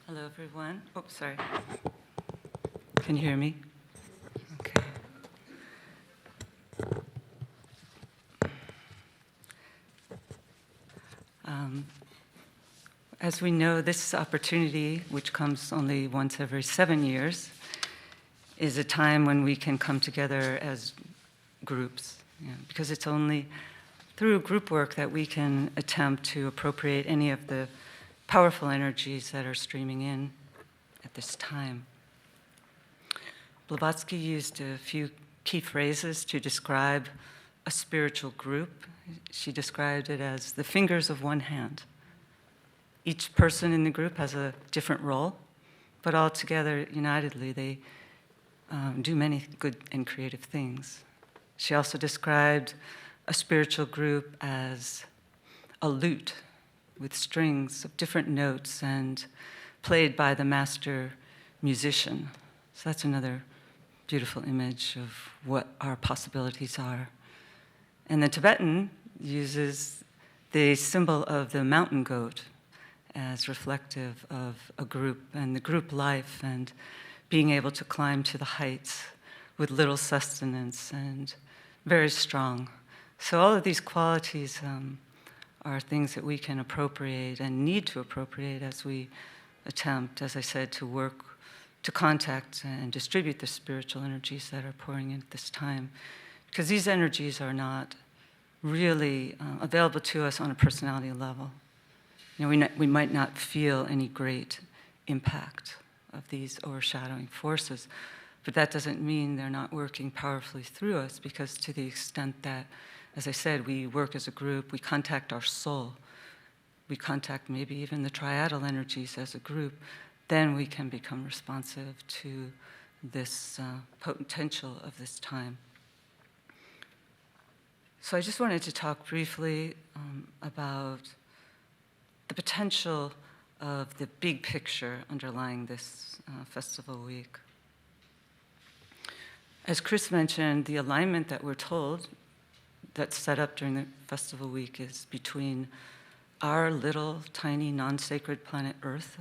Hello, everyone. Oh, sorry. Can you hear me? Okay. As we know, this opportunity, which comes only once every 7 years, is a time when we can come together as groups, because it's only through group work that we can attempt to appropriate any of the powerful energies that are streaming in at this time. Blavatsky used a few key phrases to describe a spiritual group. She described it as the fingers of one hand. Each person in the group has a different role, but all together, unitedly, they do many good and creative things. She also described a spiritual group as a lute with strings of different notes and played by the master musician. So that's another beautiful image of what our possibilities are. And the Tibetan uses the symbol of the mountain goat as reflective of a group and the group life and being able to climb to the heights with little sustenance and very strong. So all of these qualities are things that we can appropriate and need to appropriate as we attempt, as I said, to work, to contact and distribute the spiritual energies that are pouring in at this time. Because these energies are not really available to us on a personality level. We might not feel any great impact of these overshadowing forces, but that doesn't mean they're not working powerfully through us, because to the extent that, as I said, we work as a group, we contact our soul, we contact maybe even the triadal energies as a group, then we can become responsive to this potential of this time. So I just wanted to talk briefly about the potential of the big picture underlying this festival week. As Chris mentioned, the alignment that we're told that's set up during the festival week is between our little, tiny, non-sacred planet Earth,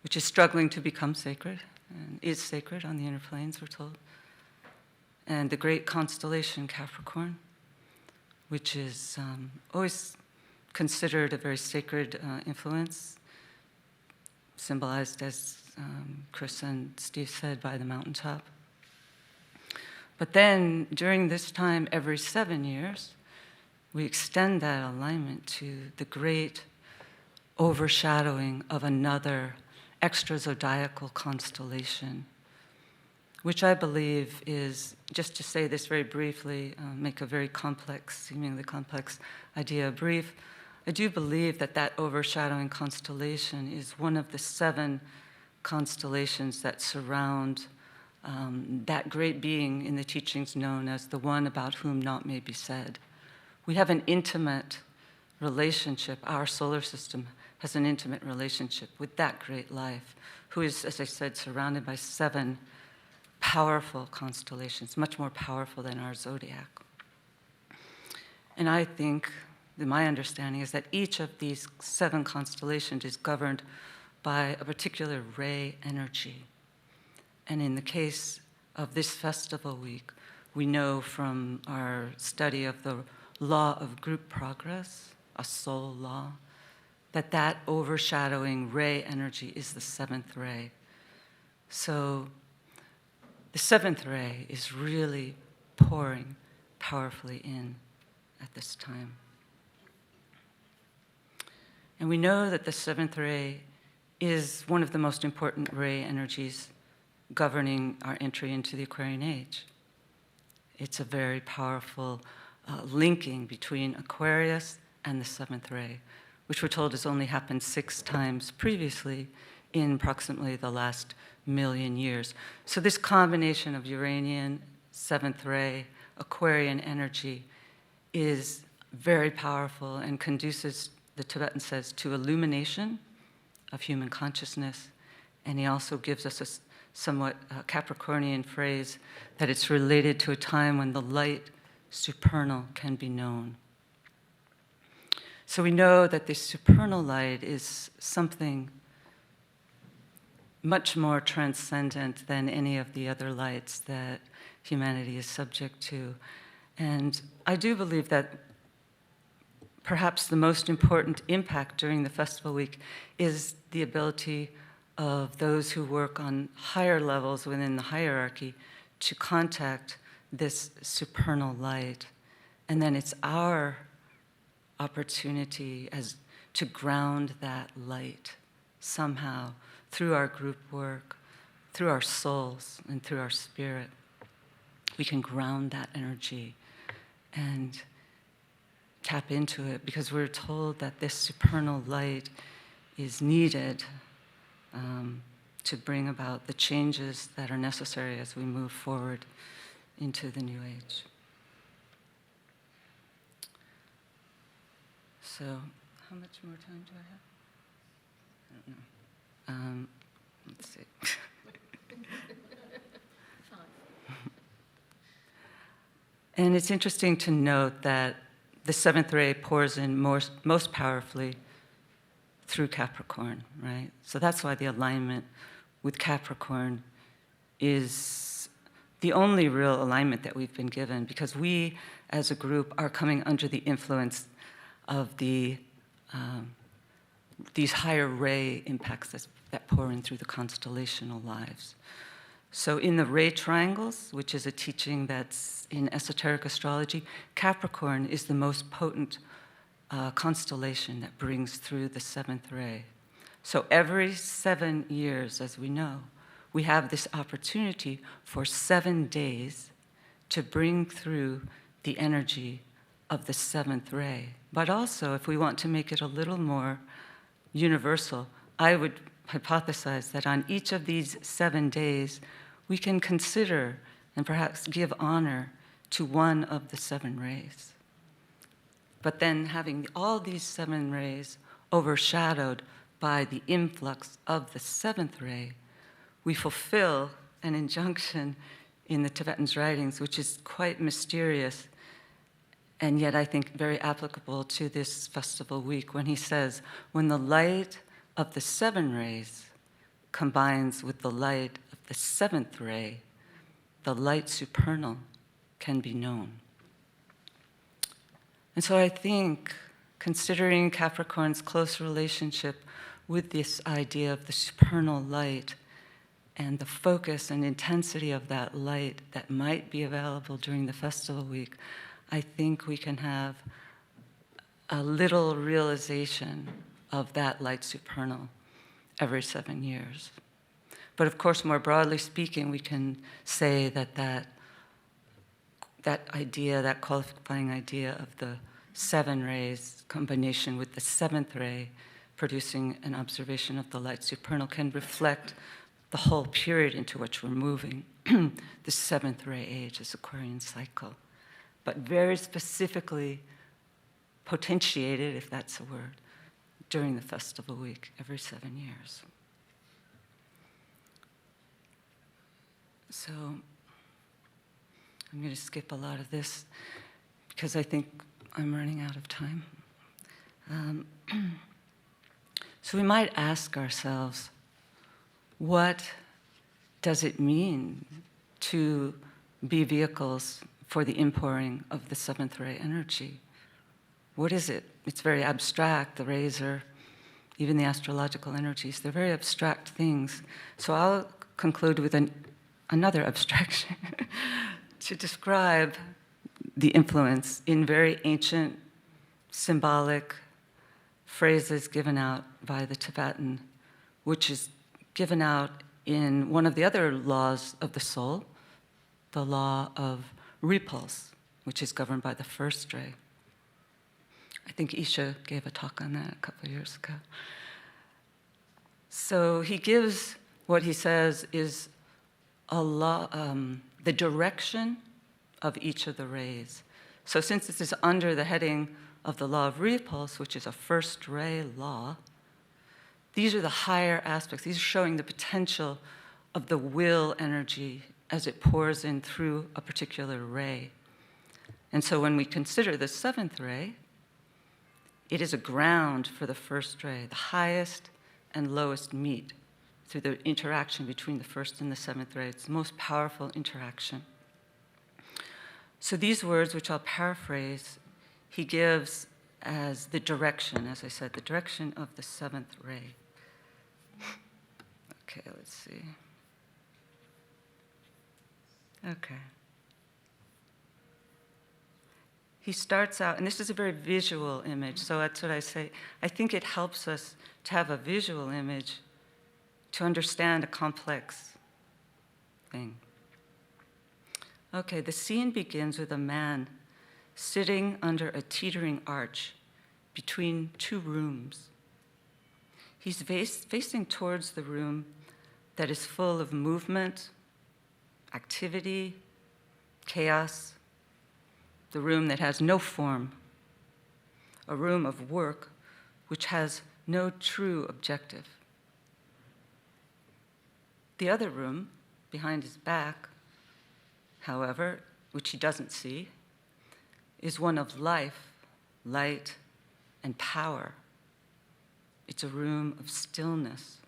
which is struggling to become sacred, and is sacred on the inner planes, we're told, and the great constellation Capricorn, which is always considered a very sacred influence, symbolized, as Chris and Steve said, by the mountaintop. But then, during this time, every 7 years, we extend that alignment to the great overshadowing of another extra-zodiacal constellation, which I believe is, just to say this very briefly, make a very complex, seemingly complex idea brief, I do believe that that overshadowing constellation is one of the 7 constellations that surround that great being in the teachings known as the one about whom naught may be said. We have an intimate relationship, our solar system has an intimate relationship with that great life, who is, as I said, surrounded by 7 powerful constellations, much more powerful than our zodiac. And I think, my understanding is that each of these 7 constellations is governed by a particular ray energy. And in the case of this festival week, we know from our study of the law of group progress, a soul law, that that overshadowing ray energy is the 7th ray. So the 7th ray is really pouring powerfully in at this time. And we know that the 7th ray is one of the most important ray energies governing our entry into the Aquarian age. It's a very powerful linking between Aquarius and the 7th ray, which we're told has only happened 6 times previously in approximately the last 1,000,000 years. So this combination of Uranian, 7th ray, Aquarian energy is very powerful and conduces, the Tibetan says, to illumination of human consciousness. And he also gives us a somewhat Capricornian phrase that it's related to a time when the light supernal can be known. So we know that this supernal light is something much more transcendent than any of the other lights that humanity is subject to. And I do believe that perhaps the most important impact during the festival week is the ability of those who work on higher levels within the hierarchy to contact this supernal light. And then it's our opportunity as to ground that light somehow through our group work, through our souls, and through our spirit. We can ground that energy and tap into it, because we're told that this supernal light is needed to bring about the changes that are necessary as we move forward into the new age. So, how much more time do I have? I don't know. Let's see. And it's interesting to note that the seventh ray pours in most powerfully through Capricorn, right? So that's why the alignment with Capricorn is the only real alignment that we've been given, because we as a group are coming under the influence of these higher ray impacts that pour in through the constellational lives. So in the ray triangles, which is a teaching that's in esoteric astrology, Capricorn is the most potent constellation that brings through the seventh ray. So every 7 years, as we know, we have this opportunity for 7 days to bring through the energy of the seventh ray. But also, if we want to make it a little more universal, I would hypothesize that on each of these 7 days, we can consider and perhaps give honor to one of the 7 rays. But then having all these 7 rays overshadowed by the influx of the 7th ray, we fulfill an injunction in the Tibetan's writings, which is quite mysterious, and yet I think very applicable to this festival week, when he says, when the light of the 7 rays combines with the light of the 7th ray, the light supernal can be known. And so I think, considering Capricorn's close relationship with this idea of the supernal light and the focus and intensity of that light that might be available during the festival week, I think we can have a little realization of that light supernal every 7 years. But of course, more broadly speaking, we can say that that idea, that qualifying idea of the 7 rays combination with the 7th ray producing an observation of the light supernal can reflect the whole period into which we're moving, the 7th ray age, this Aquarian cycle, but very specifically potentiated, if that's a word, during the festival week every 7 years. So I'm going to skip a lot of this because I think I'm running out of time. So we might ask ourselves, what does it mean to be vehicles for the inpouring of the 7th ray energy? What is it? It's very abstract. The rays are, even the astrological energies, they're very abstract things. So I'll conclude with another abstraction to describe the influence in very ancient symbolic phrases given out by the Tibetan, which is given out in one of the other laws of the soul, the law of repulse, which is governed by the first ray. I think Isha gave a talk on that a couple of years ago. So he gives what he says is a law, the direction of each of the rays. So since this is under the heading of the law of repulse, which is a first ray law, these are the higher aspects. These are showing the potential of the will energy as it pours in through a particular ray. And so when we consider the 7th ray, it is a ground for the first ray. The highest and lowest meet. through the interaction between the first and the seventh ray. It's the most powerful interaction. So these words, which I'll paraphrase, he gives as the direction, as I said, the direction of the seventh ray. Okay, let's see. Okay. He starts out, and this is a very visual image, so that's what I say. I think it helps us to have a visual image to understand a complex thing. Okay, the scene begins with a man sitting under a teetering arch between two rooms. He's facing towards the room that is full of movement, activity, chaos, the room that has no form, a room of work which has no true objective. The other room, behind his back, however, which he doesn't see, is one of life, light, and power. It's a room of stillness,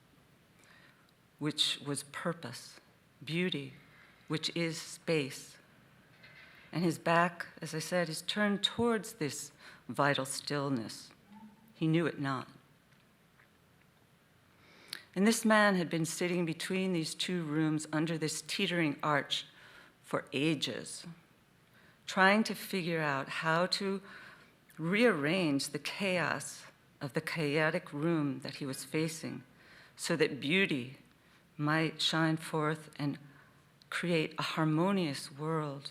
which was purpose, beauty, which is space. And his back, as I said, is turned towards this vital stillness. He knew it not. And this man had been sitting between these two rooms under this teetering arch for ages, trying to figure out how to rearrange the chaos of the chaotic room that he was facing so that beauty might shine forth and create a harmonious world.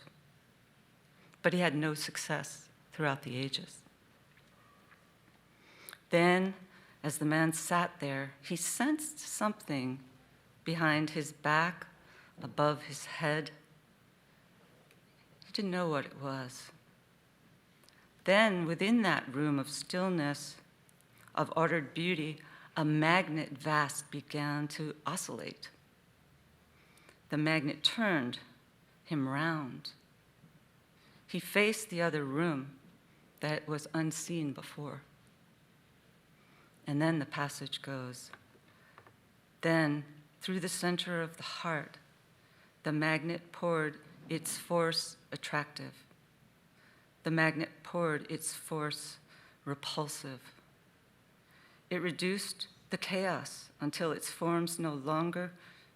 But he had no success throughout the ages. Then, as the man sat there, he sensed something behind his back, above his head. He didn't know what it was. Then, within that room of stillness, of ordered beauty, a magnet vast began to oscillate. The magnet turned him round. He faced the other room that was unseen before. And then the passage goes, then, through the center of the heart, the magnet poured its force attractive. The magnet poured its force repulsive. It reduced the chaos until its forms no longer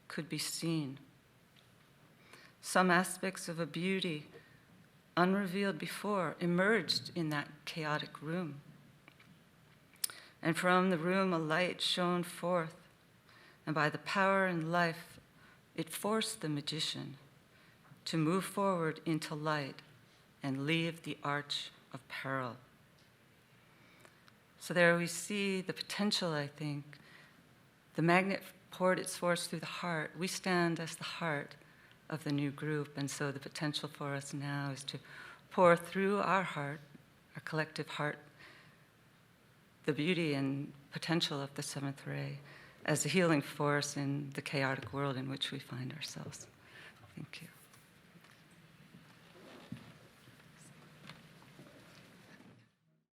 could be seen. Some aspects of a beauty unrevealed before emerged in that chaotic room. And from the room a light shone forth, and by the power and life, it forced the magician to move forward into light and leave the arch of peril. So there we see the potential, I think. The magnet poured its force through the heart. We stand as the heart of the new group, and so the potential for us now is to pour through our heart, our collective heart, the beauty and potential of the seventh ray as a healing force in the chaotic world in which we find ourselves. Thank you.